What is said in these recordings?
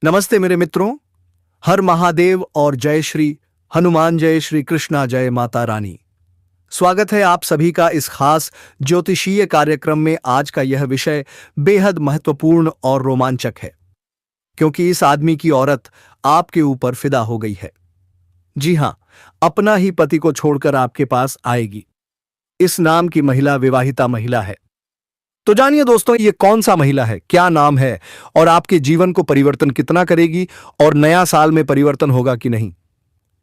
नमस्ते मेरे मित्रों। हर महादेव और जय श्री हनुमान, जय श्री कृष्णा, जय माता रानी। स्वागत है आप सभी का इस खास ज्योतिषीय कार्यक्रम में। आज का यह विषय बेहद महत्वपूर्ण और रोमांचक है, क्योंकि इस आदमी की औरत आपके ऊपर फिदा हो गई है। जी हां, अपना ही पति को छोड़कर आपके पास आएगी। इस नाम की महिला विवाहिता महिला है। तो जानिए दोस्तों, ये कौन सा महिला है, क्या नाम है और आपके जीवन को परिवर्तन कितना करेगी, और नया साल में परिवर्तन होगा कि नहीं।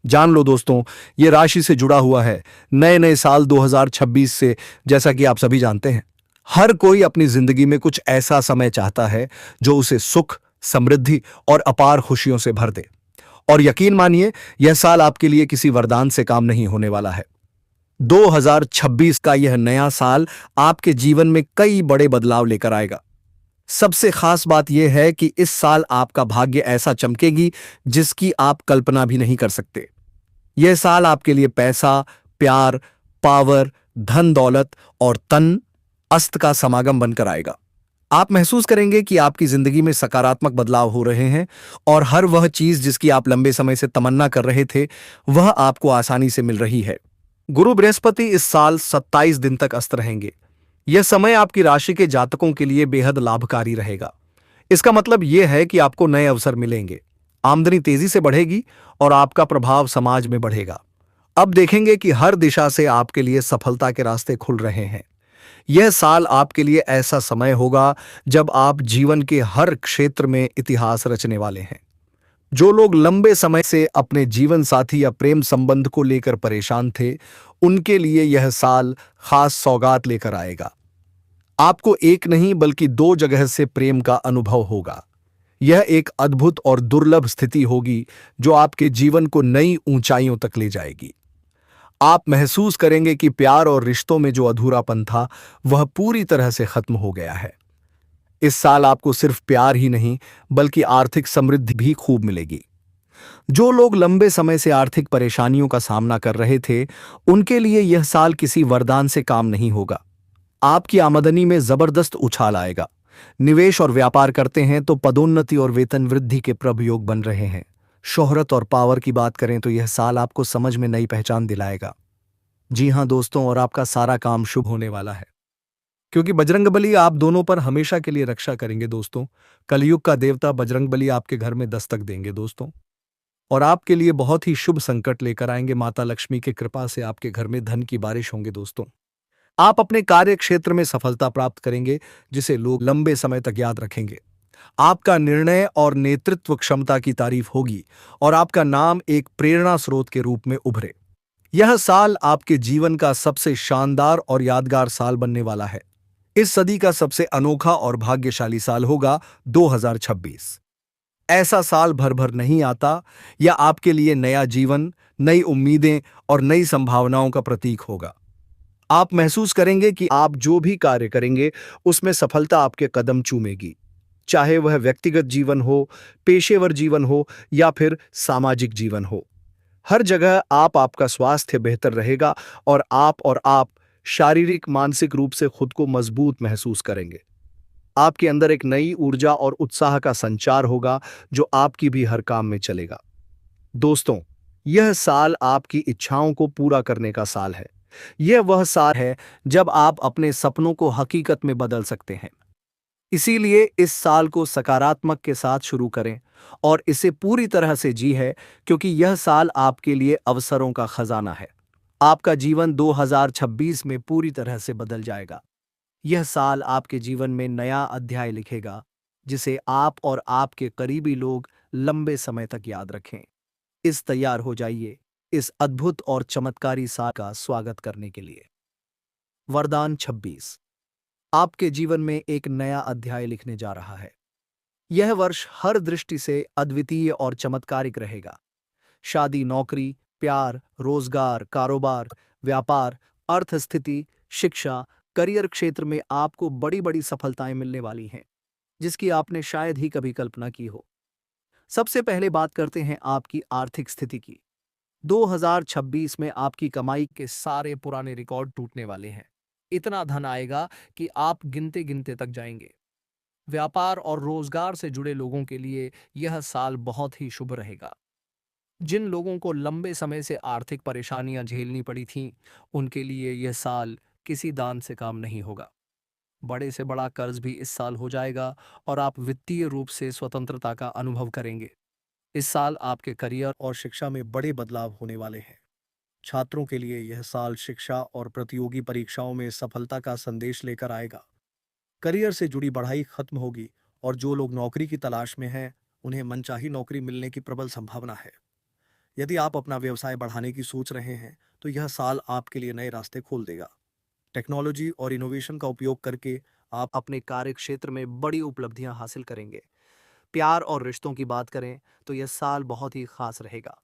जान लो दोस्तों, ये राशि से जुड़ा हुआ है, नए नए साल 2026 से। जैसा कि आप सभी जानते हैं, हर कोई अपनी जिंदगी में कुछ ऐसा समय चाहता है जो उसे सुख, समृद्धि और अपार खुशियों से भर दे। और यकीन मानिए, यह साल आपके लिए किसी वरदान से काम नहीं होने वाला है। 2026 का यह नया साल आपके जीवन में कई बड़े बदलाव लेकर आएगा। सबसे खास बात यह है कि इस साल आपका भाग्य ऐसा चमकेगी जिसकी आप कल्पना भी नहीं कर सकते। यह साल आपके लिए पैसा, प्यार, पावर, धन दौलत और तन अस्त का समागम बनकर आएगा। आप महसूस करेंगे कि आपकी जिंदगी में सकारात्मक बदलाव हो रहे हैं, और हर वह चीज जिसकी आप लंबे समय से तमन्ना कर रहे थे, वह आपको आसानी से मिल रही है। गुरु बृहस्पति इस साल 27 दिन तक अस्त रहेंगे। यह समय आपकी राशि के जातकों के लिए बेहद लाभकारी रहेगा। इसका मतलब यह है कि आपको नए अवसर मिलेंगे, आमदनी तेजी से बढ़ेगी और आपका प्रभाव समाज में बढ़ेगा। अब देखेंगे कि हर दिशा से आपके लिए सफलता के रास्ते खुल रहे हैं। यह साल आपके लिए ऐसा समय होगा जब आप जीवन के हर क्षेत्र में इतिहास रचने वाले हैं। जो लोग लंबे समय से अपने जीवन साथी या प्रेम संबंध को लेकर परेशान थे, उनके लिए यह साल खास सौगात लेकर आएगा। आपको एक नहीं बल्कि दो जगह से प्रेम का अनुभव होगा। यह एक अद्भुत और दुर्लभ स्थिति होगी जो आपके जीवन को नई ऊंचाइयों तक ले जाएगी। आप महसूस करेंगे कि प्यार और रिश्तों में जो अधूरापन था, वह पूरी तरह से खत्म हो गया है। इस साल आपको सिर्फ प्यार ही नहीं बल्कि आर्थिक समृद्धि भी खूब मिलेगी। जो लोग लंबे समय से आर्थिक परेशानियों का सामना कर रहे थे, उनके लिए यह साल किसी वरदान से काम नहीं होगा। आपकी आमदनी में जबरदस्त उछाल आएगा। निवेश और व्यापार करते हैं तो पदोन्नति और वेतन वृद्धि के प्रभ योग बन रहे हैं। शोहरत और पावर की बात करें तो यह साल आपको समझ में नई पहचान दिलाएगा। जी हां दोस्तों, और आपका सारा काम शुभ होने वाला है, क्योंकि बजरंगबली आप दोनों पर हमेशा के लिए रक्षा करेंगे दोस्तों। कलयुग का देवता बजरंगबली आपके घर में दस्तक देंगे दोस्तों, और आपके लिए बहुत ही शुभ संकट लेकर आएंगे। माता लक्ष्मी की कृपा से आपके घर में धन की बारिश होंगे दोस्तों। आप अपने कार्य क्षेत्र में सफलता प्राप्त करेंगे, जिसे लोग लंबे समय तक याद रखेंगे। आपका निर्णय और नेतृत्व क्षमता की तारीफ होगी, और आपका नाम एक प्रेरणा स्रोत के रूप में उभरे। यह साल आपके जीवन का सबसे शानदार और यादगार साल बनने वाला है। इस सदी का सबसे अनोखा और भाग्यशाली साल होगा 2026। ऐसा साल भर भर नहीं आता। यह आपके लिए नया जीवन, नई उम्मीदें और नई संभावनाओं का प्रतीक होगा। आप महसूस करेंगे कि आप जो भी कार्य करेंगे, उसमें सफलता आपके कदम चूमेगी, चाहे वह व्यक्तिगत जीवन हो, पेशेवर जीवन हो या फिर सामाजिक जीवन हो। हर जगह आपका स्वास्थ्य बेहतर रहेगा, और आप शारीरिक मानसिक रूप से खुद को मजबूत महसूस करेंगे। आपके अंदर एक नई ऊर्जा और उत्साह का संचार होगा जो आपकी भी हर काम में चलेगा। दोस्तों, यह साल आपकी इच्छाओं को पूरा करने का साल है। यह वह साल है जब आप अपने सपनों को हकीकत में बदल सकते हैं। इसीलिए इस साल को सकारात्मक के साथ शुरू करें और इसे पूरी तरह से जी है, क्योंकि यह साल आपके लिए अवसरों का खजाना है। आपका जीवन 2026 में पूरी तरह से बदल जाएगा। यह साल आपके जीवन में नया अध्याय लिखेगा, जिसे आप और आपके करीबी लोग लंबे समय तक याद रखें। इस तैयार हो जाइए इस अद्भुत और चमत्कारी साल का स्वागत करने के लिए। वरदान 26 आपके जीवन में एक नया अध्याय लिखने जा रहा है। यह वर्ष हर दृष्टि से अद्वितीय और चमत्कारिक रहेगा। शादी, नौकरी, प्यार, रोजगार, कारोबार, व्यापार, अर्थ स्थिति, शिक्षा, करियर क्षेत्र में आपको बड़ी बड़ी सफलताएं मिलने वाली हैं, जिसकी आपने शायद ही कभी कल्पना की हो। सबसे पहले बात करते हैं आपकी आर्थिक स्थिति की। 2026 में आपकी कमाई के सारे पुराने रिकॉर्ड टूटने वाले हैं। इतना धन आएगा कि आप गिनते गिनते तक जाएंगे। व्यापार और रोजगार से जुड़े लोगों के लिए यह साल बहुत ही शुभ रहेगा। जिन लोगों को लंबे समय से आर्थिक परेशानियां झेलनी पड़ी थीं, उनके लिए यह साल किसी दान से काम नहीं होगा। बड़े से बड़ा कर्ज भी इस साल हो जाएगा और आप वित्तीय रूप से स्वतंत्रता का अनुभव करेंगे। इस साल आपके करियर और शिक्षा में बड़े बदलाव होने वाले हैं। छात्रों के लिए यह साल शिक्षा और प्रतियोगी परीक्षाओं में सफलता का संदेश लेकर आएगा। करियर से जुड़ी पढ़ाई खत्म होगी और जो लोग नौकरी की तलाश में हैं, उन्हें मनचाही नौकरी मिलने की प्रबल संभावना है। यदि आप अपना व्यवसाय बढ़ाने की सोच रहे हैं, तो यह साल आपके लिए नए रास्ते खोल देगा। टेक्नोलॉजी और इनोवेशन का उपयोग करके आप अपने कार्य क्षेत्र में बड़ी उपलब्धियां हासिल करेंगे। प्यार और रिश्तों की बात करें तो यह साल बहुत ही खास रहेगा।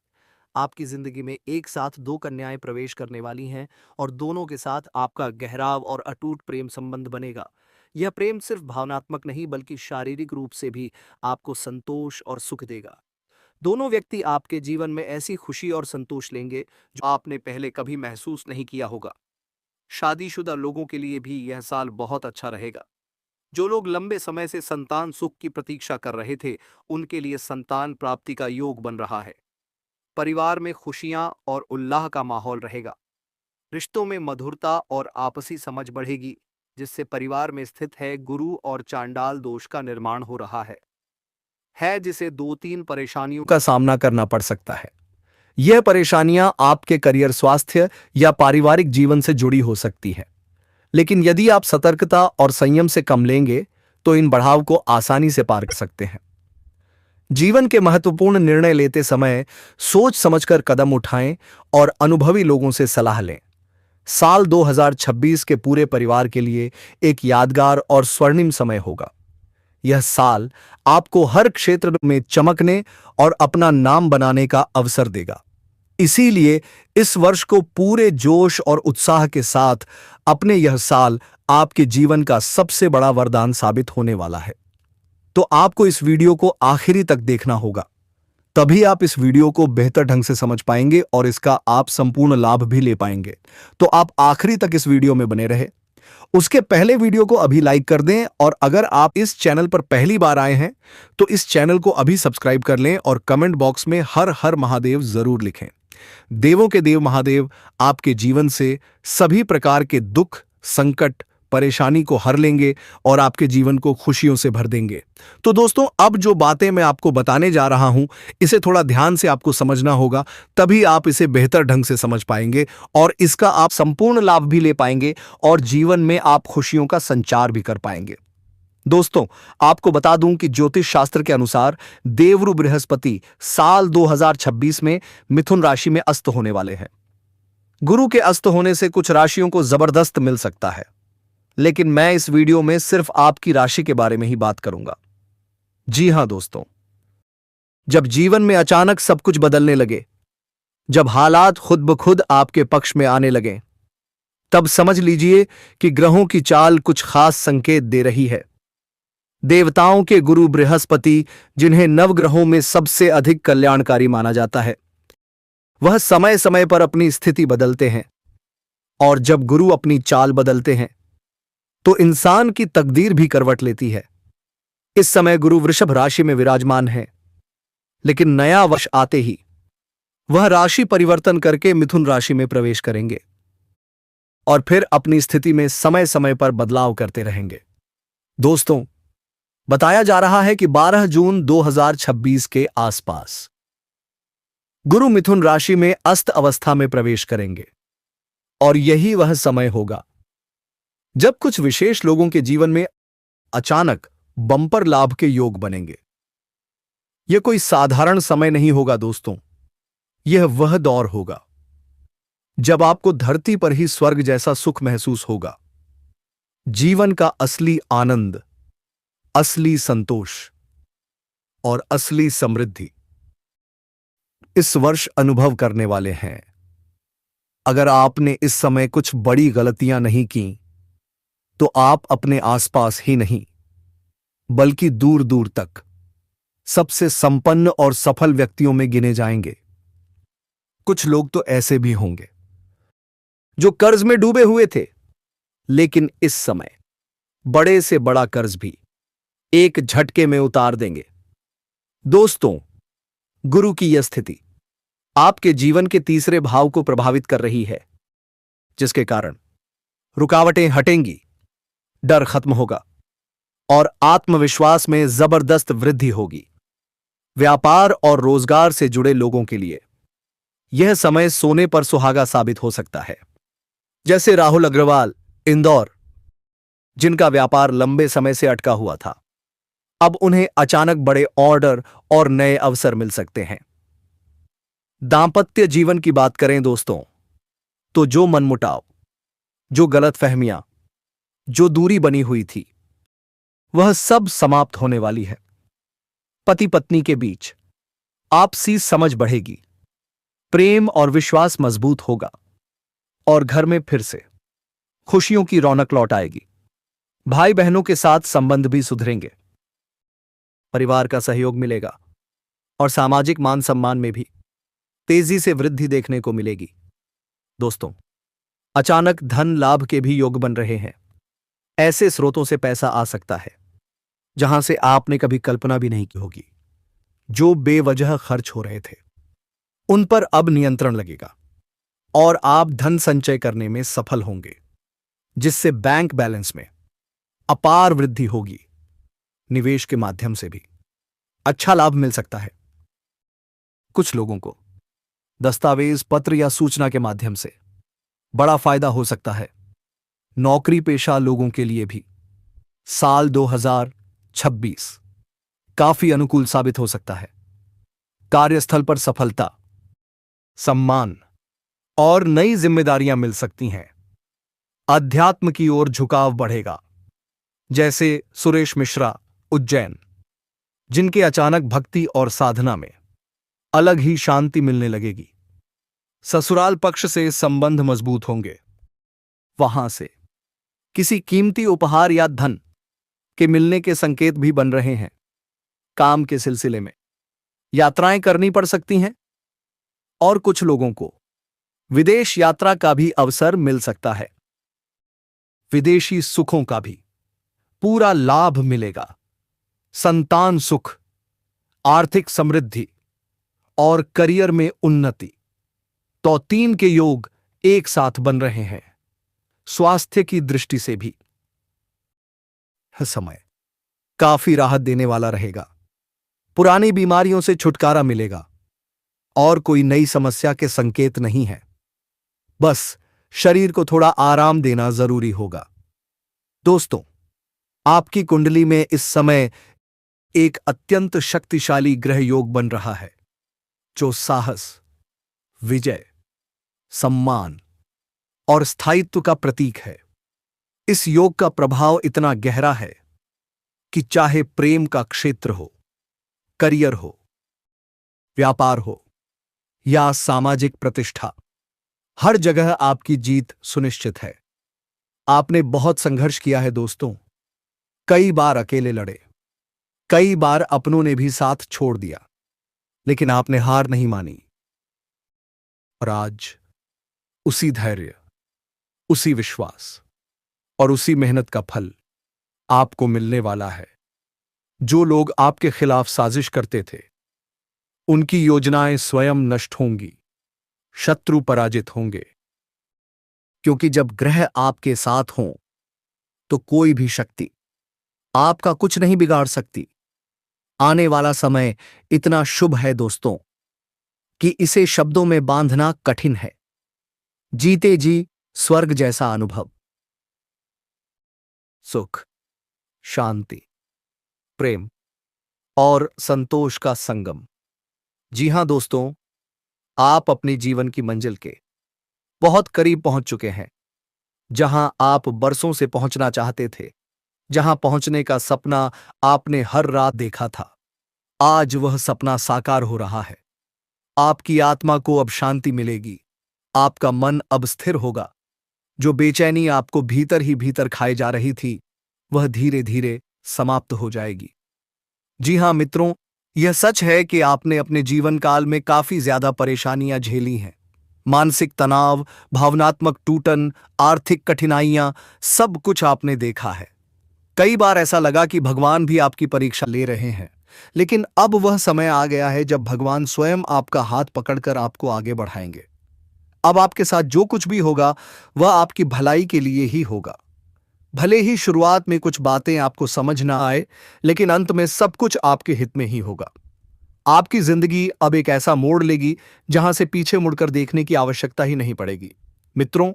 आपकी जिंदगी में एक साथ दो कन्याएं प्रवेश करने वाली हैं और दोनों के साथ आपका गहराव और अटूट प्रेम संबंध बनेगा। यह प्रेम सिर्फ भावनात्मक नहीं बल्कि शारीरिक रूप से भी आपको संतोष और सुख देगा। दोनों व्यक्ति आपके जीवन में ऐसी खुशी और संतोष लेंगे जो आपने पहले कभी महसूस नहीं किया होगा। शादीशुदा लोगों के लिए भी यह साल बहुत अच्छा रहेगा। जो लोग लंबे समय से संतान सुख की प्रतीक्षा कर रहे थे, उनके लिए संतान प्राप्ति का योग बन रहा है। परिवार में खुशियां और उल्लाह का माहौल रहेगा। रिश्तों में मधुरता और आपसी समझ बढ़ेगी, जिससे परिवार में स्थित है गुरु और चांडाल दोष का निर्माण हो रहा है जिसे 2-3 परेशानियों का सामना करना पड़ सकता है। यह परेशानियां आपके करियर, स्वास्थ्य या पारिवारिक जीवन से जुड़ी हो सकती है। लेकिन यदि आप सतर्कता और संयम से कम लेंगे, तो इन बढ़ाव को आसानी से पार कर सकते हैं। जीवन के महत्वपूर्ण निर्णय लेते समय सोच समझकर कदम उठाएं और अनुभवी लोगों से सलाह लें। साल 2026 के पूरे परिवार के लिए एक यादगार और स्वर्णिम समय होगा। यह साल आपको हर क्षेत्र में चमकने और अपना नाम बनाने का अवसर देगा। इसीलिए इस वर्ष को पूरे जोश और उत्साह के साथ अपने यह साल आपके जीवन का सबसे बड़ा वरदान साबित होने वाला है। तो आपको इस वीडियो को आखिरी तक देखना होगा, तभी आप इस वीडियो को बेहतर ढंग से समझ पाएंगे और इसका आप संपूर्ण लाभ भी ले पाएंगे। तो आप आखिरी तक इस वीडियो में बने रहे। उसके पहले वीडियो को अभी लाइक कर दें और अगर आप इस चैनल पर पहली बार आए हैं तो इस चैनल को अभी सब्सक्राइब कर लें और कमेंट बॉक्स में हर हर महादेव जरूर लिखें। देवों के देव महादेव आपके जीवन से सभी प्रकार के दुख, संकट, परेशानी को हर लेंगे और आपके जीवन को खुशियों से भर देंगे। तो दोस्तों, अब जो बातें मैं आपको बताने जा रहा हूं, इसे थोड़ा ध्यान से आपको समझना होगा, तभी आप इसे बेहतर ढंग से समझ पाएंगे और इसका आप संपूर्ण लाभ भी ले पाएंगे और जीवन में आप खुशियों का संचार भी कर पाएंगे। दोस्तों, आपको बता दूं कि ज्योतिष शास्त्र के अनुसार देवरु बृहस्पति साल 2026 में मिथुन राशि में अस्त होने वाले हैं। गुरु के अस्त होने से कुछ राशियों को जबरदस्त मिल सकता है, लेकिन मैं इस वीडियो में सिर्फ आपकी राशि के बारे में ही बात करूंगा। जी हां दोस्तों, जब जीवन में अचानक सब कुछ बदलने लगे, जब हालात खुद ब खुद आपके पक्ष में आने लगे, तब समझ लीजिए कि ग्रहों की चाल कुछ खास संकेत दे रही है। देवताओं के गुरु बृहस्पति, जिन्हें नवग्रहों में सबसे अधिक कल्याणकारी माना जाता है, वह समय समय पर अपनी स्थिति बदलते हैं और जब गुरु अपनी चाल बदलते हैं तो इंसान की तकदीर भी करवट लेती है। इस समय गुरु वृषभ राशि में विराजमान है, लेकिन नया वर्ष आते ही वह राशि परिवर्तन करके मिथुन राशि में प्रवेश करेंगे और फिर अपनी स्थिति में समय समय पर बदलाव करते रहेंगे। दोस्तों, बताया जा रहा है कि 12 जून 2026 के आसपास गुरु मिथुन राशि में अस्त अवस्था में प्रवेश करेंगे और यही वह समय होगा जब कुछ विशेष लोगों के जीवन में अचानक बम्पर लाभ के योग बनेंगे। यह कोई साधारण समय नहीं होगा दोस्तों, यह वह दौर होगा जब आपको धरती पर ही स्वर्ग जैसा सुख महसूस होगा। जीवन का असली आनंद, असली संतोष और असली समृद्धि इस वर्ष अनुभव करने वाले हैं। अगर आपने इस समय कुछ बड़ी गलतियां नहीं की, तो आप अपने आसपास ही नहीं बल्कि दूर दूर तक सबसे संपन्न और सफल व्यक्तियों में गिने जाएंगे। कुछ लोग तो ऐसे भी होंगे जो कर्ज में डूबे हुए थे, लेकिन इस समय बड़े से बड़ा कर्ज भी एक झटके में उतार देंगे। दोस्तों, गुरु की यह स्थिति आपके जीवन के तीसरे भाव को प्रभावित कर रही है, जिसके कारण रुकावटें हटेंगी, डर खत्म होगा और आत्मविश्वास में जबरदस्त वृद्धि होगी। व्यापार और रोजगार से जुड़े लोगों के लिए यह समय सोने पर सुहागा साबित हो सकता है। जैसे राहुल अग्रवाल, इंदौर, जिनका व्यापार लंबे समय से अटका हुआ था, अब उन्हें अचानक बड़े ऑर्डर और नए अवसर मिल सकते हैं। दांपत्य जीवन की बात करें दोस्तों, तो जो मनमुटाव, जो गलतफहमियां, जो दूरी बनी हुई थी, वह सब समाप्त होने वाली है। पति पत्नी के बीच आपसी समझ बढ़ेगी, प्रेम और विश्वास मजबूत होगा और घर में फिर से खुशियों की रौनक लौट आएगी। भाई बहनों के साथ संबंध भी सुधरेंगे, परिवार का सहयोग मिलेगा और सामाजिक मान सम्मान में भी तेजी से वृद्धि देखने को मिलेगी। दोस्तों, अचानक धन लाभ के भी योग बन रहे हैं। ऐसे स्रोतों से पैसा आ सकता है जहां से आपने कभी कल्पना भी नहीं की होगी। जो बेवजह खर्च हो रहे थे, उन पर अब नियंत्रण लगेगा और आप धन संचय करने में सफल होंगे, जिससे बैंक बैलेंस में अपार वृद्धि होगी। निवेश के माध्यम से भी अच्छा लाभ मिल सकता है। कुछ लोगों को दस्तावेज, पत्र या सूचना के माध्यम से बड़ा फायदा हो सकता है। नौकरी पेशा लोगों के लिए भी साल 2026 काफी अनुकूल साबित हो सकता है। कार्यस्थल पर सफलता, सम्मान और नई जिम्मेदारियां मिल सकती हैं। अध्यात्म की ओर झुकाव बढ़ेगा, जैसे सुरेश मिश्रा, उज्जैन, जिनके अचानक भक्ति और साधना में अलग ही शांति मिलने लगेगी। ससुराल पक्ष से संबंध मजबूत होंगे, वहां से किसी कीमती उपहार या धन के मिलने के संकेत भी बन रहे हैं। काम के सिलसिले में यात्राएं करनी पड़ सकती हैं और कुछ लोगों को विदेश यात्रा का भी अवसर मिल सकता है। विदेशी सुखों का भी पूरा लाभ मिलेगा। संतान सुख, आर्थिक समृद्धि और करियर में उन्नति, तो 3 के योग एक साथ बन रहे हैं। स्वास्थ्य की दृष्टि से भी समय काफी राहत देने वाला रहेगा। पुरानी बीमारियों से छुटकारा मिलेगा और कोई नई समस्या के संकेत नहीं है। बस शरीर को थोड़ा आराम देना जरूरी होगा। दोस्तों, आपकी कुंडली में इस समय एक अत्यंत शक्तिशाली ग्रह योग बन रहा है, जो साहस, विजय, सम्मान और स्थायित्व का प्रतीक है। इस योग का प्रभाव इतना गहरा है कि चाहे प्रेम का क्षेत्र हो, करियर हो, व्यापार हो या सामाजिक प्रतिष्ठा, हर जगह आपकी जीत सुनिश्चित है। आपने बहुत संघर्ष किया है दोस्तों, कई बार अकेले लड़े, कई बार अपनों ने भी साथ छोड़ दिया, लेकिन आपने हार नहीं मानी और आज उसी धैर्य, उसी विश्वास और उसी मेहनत का फल आपको मिलने वाला है। जो लोग आपके खिलाफ साजिश करते थे, उनकी योजनाएं स्वयं नष्ट होंगी, शत्रु पराजित होंगे, क्योंकि जब ग्रह आपके साथ हों तो कोई भी शक्ति आपका कुछ नहीं बिगाड़ सकती। आने वाला समय इतना शुभ है दोस्तों कि इसे शब्दों में बांधना कठिन है। जीते जी स्वर्ग जैसा अनुभव, सुख, शांति, प्रेम और संतोष का संगम। जी हां दोस्तों, आप अपनी जीवन की मंजिल के बहुत करीब पहुंच चुके हैं। जहां आप बरसों से पहुंचना चाहते थे, जहां पहुंचने का सपना आपने हर रात देखा था, आज वह सपना साकार हो रहा है। आपकी आत्मा को अब शांति मिलेगी, आपका मन अब स्थिर होगा। जो बेचैनी आपको भीतर ही भीतर खाए जा रही थी, वह धीरे धीरे समाप्त हो जाएगी। जी हां मित्रों, यह सच है कि आपने अपने जीवन काल में काफी ज्यादा परेशानियां झेली हैं। मानसिक तनाव, भावनात्मक टूटन, आर्थिक कठिनाइयां, सब कुछ आपने देखा है। कई बार ऐसा लगा कि भगवान भी आपकी परीक्षा ले रहे हैं, लेकिन अब वह समय आ गया है जब भगवान स्वयं आपका हाथ पकड़कर आपको आगे बढ़ाएंगे। अब आपके साथ जो कुछ भी होगा वह आपकी भलाई के लिए ही होगा। भले ही शुरुआत में कुछ बातें आपको समझ ना आए, लेकिन अंत में सब कुछ आपके हित में ही होगा। आपकी जिंदगी अब एक ऐसा मोड़ लेगी जहां से पीछे मुड़कर देखने की आवश्यकता ही नहीं पड़ेगी। मित्रों,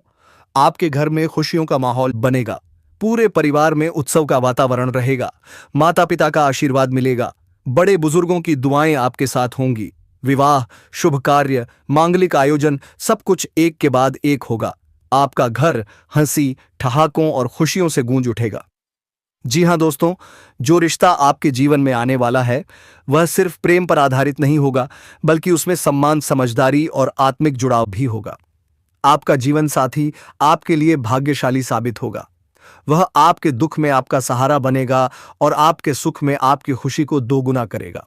आपके घर में खुशियों का माहौल बनेगा। पूरे परिवार में उत्सव का वातावरण रहेगा। माता पिता का आशीर्वाद मिलेगा। बड़े बुजुर्गों की दुआएं आपके साथ होंगी। विवाह, शुभ कार्य, मांगलिक आयोजन, सब कुछ एक के बाद एक होगा। आपका घर हंसी, ठहाकों और खुशियों से गूंज उठेगा। जी हां दोस्तों, जो रिश्ता आपके जीवन में आने वाला है वह सिर्फ प्रेम पर आधारित नहीं होगा, बल्कि उसमें सम्मान, समझदारी और आत्मिक जुड़ाव भी होगा। आपका जीवन साथी आपके लिए भाग्यशाली साबित होगा। वह आपके दुख में आपका सहारा बनेगा और आपके सुख में आपकी खुशी को दोगुना करेगा।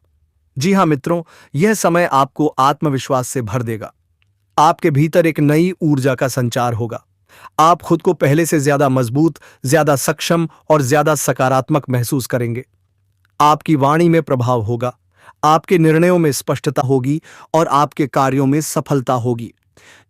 जी हां मित्रों, यह समय आपको आत्मविश्वास से भर देगा। आपके भीतर एक नई ऊर्जा का संचार होगा। आप खुद को पहले से ज्यादा मजबूत, ज्यादा सक्षम और ज्यादा सकारात्मक महसूस करेंगे। आपकी वाणी में प्रभाव होगा, आपके निर्णयों में स्पष्टता होगी और आपके कार्यों में सफलता होगी।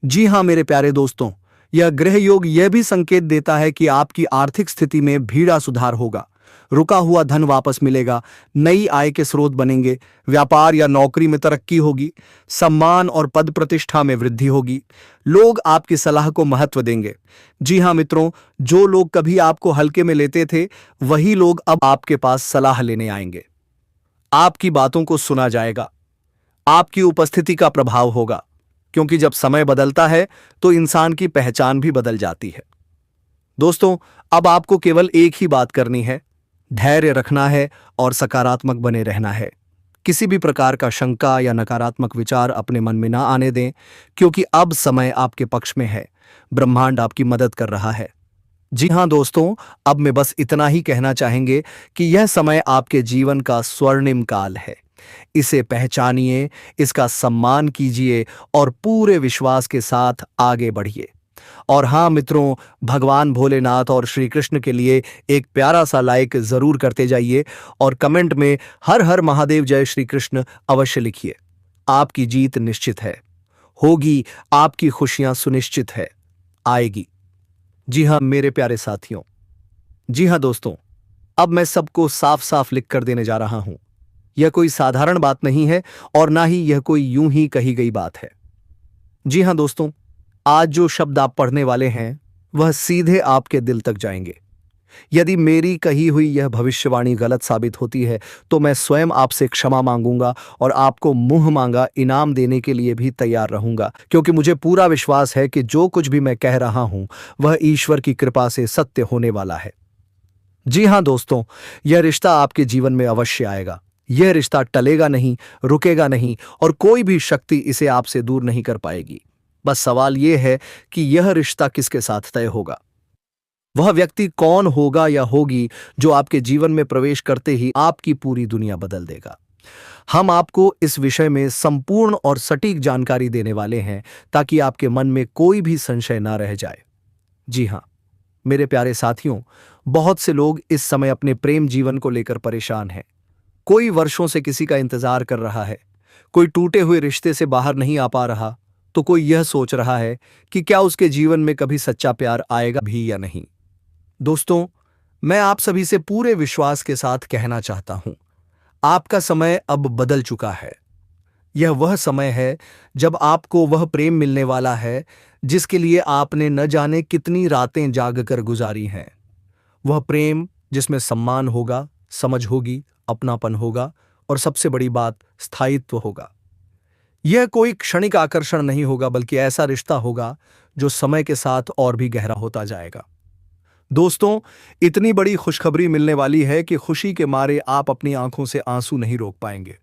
जी हां मेरे प्यारे दोस्तों, यह ग्रह योग यह भी संकेत देता है कि आपकी आर्थिक स्थिति में भीड़ा सुधार होगा। रुका हुआ धन वापस मिलेगा, नई आय के स्रोत बनेंगे, व्यापार या नौकरी में तरक्की होगी, सम्मान और पद प्रतिष्ठा में वृद्धि होगी। लोग आपकी सलाह को महत्व देंगे। जी हां मित्रों, जो लोग कभी आपको हल्के में लेते थे वही लोग अब आपके पास सलाह लेने आएंगे। आपकी बातों को सुना जाएगा। आपकी उपस्थिति का प्रभाव होगा, क्योंकि जब समय बदलता है तो इंसान की पहचान भी बदल जाती है। दोस्तों, अब आपको केवल एक ही बात करनी है, धैर्य रखना है और सकारात्मक बने रहना है। किसी भी प्रकार का शंका या नकारात्मक विचार अपने मन में ना आने दें, क्योंकि अब समय आपके पक्ष में है। ब्रह्मांड आपकी मदद कर रहा है। जी हां दोस्तों, अब मैं बस इतना ही कहना चाहेंगे कि यह समय आपके जीवन का स्वर्णिम काल है। इसे पहचानिए, इसका सम्मान कीजिए और पूरे विश्वास के साथ आगे बढ़िए। और हाँ मित्रों, भगवान भोलेनाथ और श्री कृष्ण के लिए एक प्यारा सा लाइक जरूर करते जाइए और कमेंट में हर हर महादेव जय श्री कृष्ण अवश्य लिखिए। आपकी जीत निश्चित है, होगी। आपकी खुशियां सुनिश्चित है, आएगी। जी हां मेरे प्यारे साथियों, जी हां दोस्तों, अब मैं सबको साफ साफ लिख कर देने जा रहा हूं। यह कोई साधारण बात नहीं है और ना ही यह कोई यूं ही कही गई बात है। जी हां दोस्तों, आज जो शब्द आप पढ़ने वाले हैं वह सीधे आपके दिल तक जाएंगे। यदि मेरी कही हुई यह भविष्यवाणी गलत साबित होती है तो मैं स्वयं आपसे क्षमा मांगूंगा और आपको मुंह मांगा इनाम देने के लिए भी तैयार रहूंगा, क्योंकि मुझे पूरा विश्वास है कि जो कुछ भी मैं कह रहा हूं वह ईश्वर की कृपा से सत्य होने वाला है। जी हां दोस्तों, यह रिश्ता आपके जीवन में अवश्य आएगा। यह रिश्ता टलेगा नहीं, रुकेगा नहीं और कोई भी शक्ति इसे आपसे दूर नहीं कर पाएगी। बस सवाल यह है कि यह रिश्ता किसके साथ तय होगा। वह व्यक्ति कौन होगा या होगी जो आपके जीवन में प्रवेश करते ही आपकी पूरी दुनिया बदल देगा। हम आपको इस विषय में संपूर्ण और सटीक जानकारी देने वाले हैं ताकि आपके मन में कोई भी संशय ना रह जाए। जी हां मेरे प्यारे साथियों, बहुत से लोग इस समय अपने प्रेम जीवन को लेकर परेशान हैं। कोई वर्षों से किसी का इंतजार कर रहा है, कोई टूटे हुए रिश्ते से बाहर नहीं आ पा रहा, तो कोई यह सोच रहा है कि क्या उसके जीवन में कभी सच्चा प्यार आएगा भी या नहीं। दोस्तों, मैं आप सभी से पूरे विश्वास के साथ कहना चाहता हूं, आपका समय अब बदल चुका है। यह वह समय है जब आपको वह प्रेम मिलने वाला है जिसके लिए आपने न जाने कितनी रातें जागकर गुजारी हैं। वह प्रेम जिसमें सम्मान होगा, समझ होगी, अपनापन होगा और सबसे बड़ी बात स्थायित्व होगा। यह कोई क्षणिक आकर्षण नहीं होगा, बल्कि ऐसा रिश्ता होगा जो समय के साथ और भी गहरा होता जाएगा। दोस्तों, इतनी बड़ी खुशखबरी मिलने वाली है कि खुशी के मारे आप अपनी आंखों से आंसू नहीं रोक पाएंगे।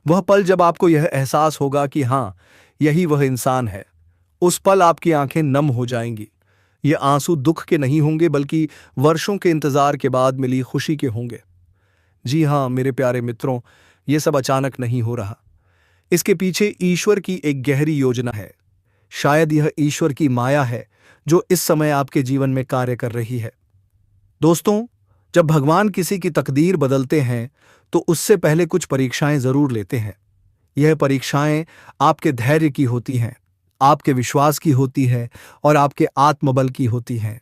वह पल जब आपको यह एहसास होगा कि हां, यही वह इंसान है, उस पल आपकी आंखें नम हो जाएंगी। ये आंसू दुख के नहीं होंगे, बल्कि वर्षों के इंतजार के बाद मिली खुशी के होंगे। जी हां मेरे प्यारे मित्रों, ये सब अचानक नहीं हो रहा। इसके पीछे ईश्वर की एक गहरी योजना है। शायद यह ईश्वर की माया है जो इस समय आपके जीवन में कार्य कर रही है। दोस्तों, जब भगवान किसी की तकदीर बदलते हैं तो उससे पहले कुछ परीक्षाएं जरूर लेते हैं। यह परीक्षाएं आपके धैर्य की होती हैं, आपके विश्वास की होती है और आपके आत्मबल की होती हैं।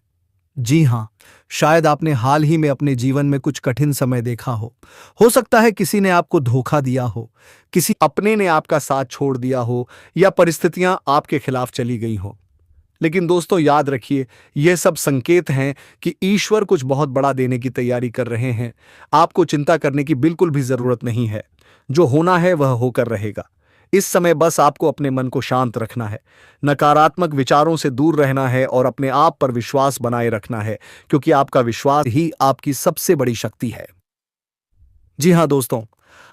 जी हाँ, शायद आपने हाल ही में अपने जीवन में कुछ कठिन समय देखा हो। हो सकता है किसी ने आपको धोखा दिया हो, किसी अपने ने आपका साथ छोड़ दिया हो या परिस्थितियां आपके खिलाफ चली गई हो। लेकिन दोस्तों याद रखिए, यह सब संकेत हैं कि ईश्वर कुछ बहुत बड़ा देने की तैयारी कर रहे हैं। आपको चिंता करने की बिल्कुल भी जरूरत नहीं है। जो होना है वह होकर रहेगा। इस समय बस आपको अपने मन को शांत रखना है, नकारात्मक विचारों से दूर रहना है और अपने आप पर विश्वास बनाए रखना है, क्योंकि आपका विश्वास ही आपकी सबसे बड़ी शक्ति है। जी हाँ दोस्तों,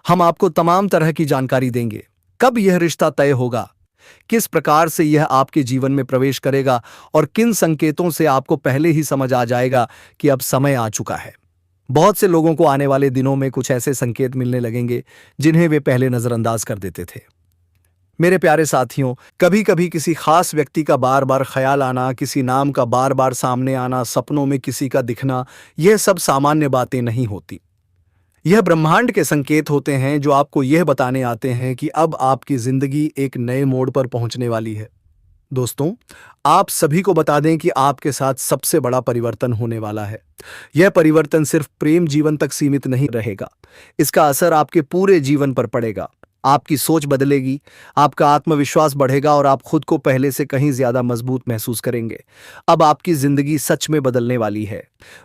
हम आपको तमाम तरह की जानकारी देंगे। कब यह रिश्ता तय होगा, किस प्रकार से यह आपके जीवन में प्रवेश करेगा और किन संकेतों से आपको पहले ही समझ आ जाएगा कि अब समय आ चुका है। बहुत से लोगों को आने वाले दिनों में कुछ ऐसे संकेत मिलने लगेंगे जिन्हें वे पहले नजरअंदाज कर देते थे। मेरे प्यारे साथियों, कभी कभी किसी खास व्यक्ति का बार बार ख्याल आना, किसी नाम का बार बार सामने आना, सपनों में किसी का दिखना, यह सब सामान्य बातें नहीं होती। यह ब्रह्मांड के संकेत होते हैं जो आपको यह बताने आते हैं कि अब आपकी जिंदगी एक नए मोड़ पर पहुंचने वाली है। दोस्तों, आप सभी को बता दें कि आपके साथ सबसे बड़ा परिवर्तन होने वाला है। यह परिवर्तन सिर्फ प्रेम जीवन तक सीमित नहीं रहेगा, इसका असर आपके पूरे जीवन पर पड़ेगा। आपकी सोच बदलेगी, आपका आत्मविश्वास बढ़ेगा और आप खुद को पहले से कहीं ज्यादा मजबूत महसूस करेंगे। अब आपकी जिंदगी सच में बदलने वाली है।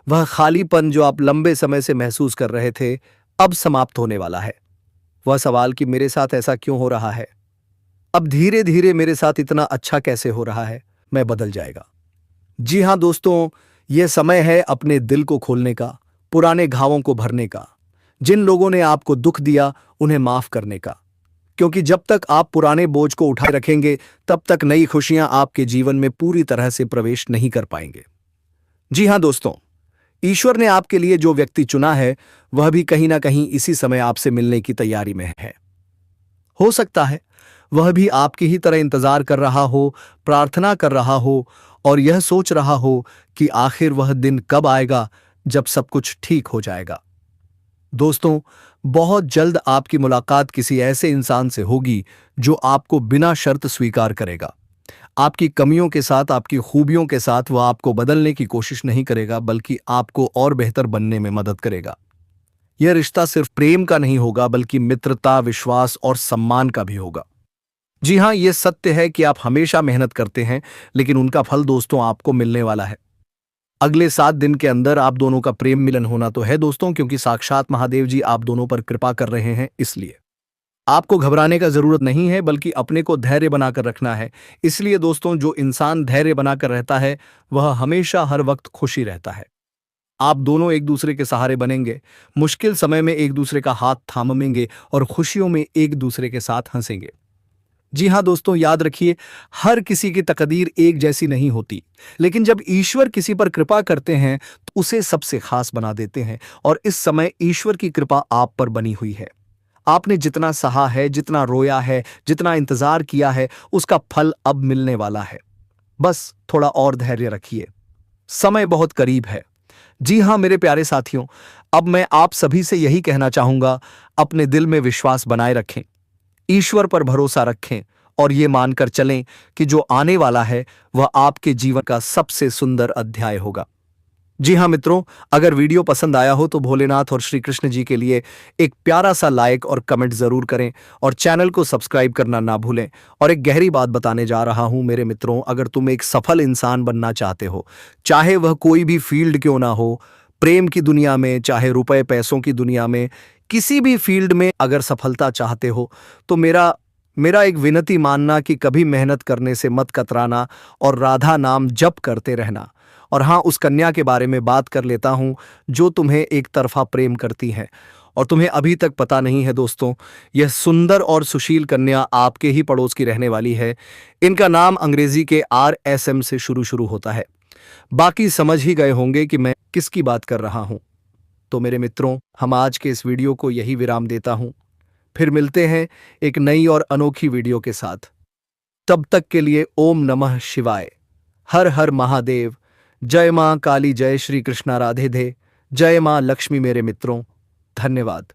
वह खालीपन जो आप लंबे समय से महसूस कर रहे थे, अब समाप्त होने वाला है। वह सवाल कि मेरे साथ ऐसा क्यों हो रहा है, अब धीरे धीरे मेरे साथ इतना अच्छा कैसे हो रहा है, मैं बदल जाएगा। जी हाँ दोस्तों, यह समय है अपने दिल को खोलने का, पुराने घावों को भरने का, जिन लोगों ने आपको दुख दिया उन्हें माफ करने का। क्योंकि जब तक आप पुराने बोझ को उठाए रखेंगे, तब तक नई खुशियां आपके जीवन में पूरी तरह से प्रवेश नहीं कर पाएंगे। जी हाँ दोस्तों, ईश्वर ने आपके लिए जो व्यक्ति चुना है, वह भी कहीं ना कहीं इसी समय आपसे मिलने की तैयारी में है। हो सकता है वह भी आपकी ही तरह इंतजार कर रहा हो, प्रार्थना कर रहा हो और यह सोच रहा हो कि आखिर वह दिन कब आएगा जब सब कुछ ठीक हो जाएगा। दोस्तों, बहुत जल्द आपकी मुलाकात किसी ऐसे इंसान से होगी जो आपको बिना शर्त स्वीकार करेगा। आपकी कमियों के साथ, आपकी खूबियों के साथ वह आपको बदलने की कोशिश नहीं करेगा, बल्कि आपको और बेहतर बनने में मदद करेगा। यह रिश्ता सिर्फ प्रेम का नहीं होगा, बल्कि मित्रता, विश्वास और सम्मान का भी होगा। जी हाँ, यह सत्य है कि आप हमेशा मेहनत करते हैं, लेकिन उनका फल दोस्तों आपको मिलने वाला है। अगले 7 दिन के अंदर आप दोनों का प्रेम मिलन होना तो है दोस्तों, क्योंकि साक्षात महादेव जी आप दोनों पर कृपा कर रहे हैं। इसलिए आपको घबराने का जरूरत नहीं है, बल्कि अपने को धैर्य बनाकर रखना है। इसलिए दोस्तों, जो इंसान धैर्य बनाकर रहता है वह हमेशा हर वक्त खुशी रहता है। आप दोनों एक दूसरे के सहारे बनेंगे, मुश्किल समय में एक दूसरे का हाथ थामेंगे और खुशियों में एक दूसरे के साथ हंसेंगे। जी हाँ दोस्तों, याद रखिए, हर किसी की तकदीर एक जैसी नहीं होती, लेकिन जब ईश्वर किसी पर कृपा करते हैं तो उसे सबसे खास बना देते हैं। और इस समय ईश्वर की कृपा आप पर बनी हुई है। आपने जितना सहा है, जितना रोया है, जितना इंतजार किया है, उसका फल अब मिलने वाला है। बस थोड़ा और धैर्य रखिए, समय बहुत करीब है। जी हाँ मेरे प्यारे साथियों, अब मैं आप सभी से यही कहना चाहूंगा, अपने दिल में विश्वास बनाए रखें, ईश्वर पर भरोसा रखें और ये मानकर चलें कि जो आने वाला है वह आपके जीवन का सबसे सुंदर अध्याय होगा। जी हाँ मित्रों, अगर वीडियो पसंद आया हो तो भोलेनाथ और श्री कृष्ण जी के लिए एक प्यारा सा लाइक और कमेंट जरूर करें और चैनल को सब्सक्राइब करना ना भूलें। और एक गहरी बात बताने जा रहा हूं मेरे मित्रों, अगर तुम एक सफल इंसान बनना चाहते हो, चाहे वह कोई भी फील्ड क्यों ना हो, प्रेम की दुनिया में, चाहे रुपए पैसों की दुनिया में, किसी भी फील्ड में अगर सफलता चाहते हो, तो मेरा एक विनती मानना कि कभी मेहनत करने से मत कतराना और राधा नाम जप करते रहना। और हाँ, उस कन्या के बारे में बात कर लेता हूं जो तुम्हें एक तरफा प्रेम करती है और तुम्हें अभी तक पता नहीं है दोस्तों, यह सुंदर और सुशील कन्या आपके ही पड़ोस की रहने वाली है। इनका नाम अंग्रेजी के RSM से शुरू होता है। बाकी समझ ही गए होंगे कि मैं किसकी बात कर रहा हूं। तो मेरे मित्रों, हम आज के इस वीडियो को यही विराम देता हूं। फिर मिलते हैं एक नई और अनोखी वीडियो के साथ। तब तक के लिए ओम नमः शिवाय, हर हर महादेव, जय मां काली, जय श्री कृष्णा, राधे धे, जय मां लक्ष्मी मेरे मित्रों, धन्यवाद।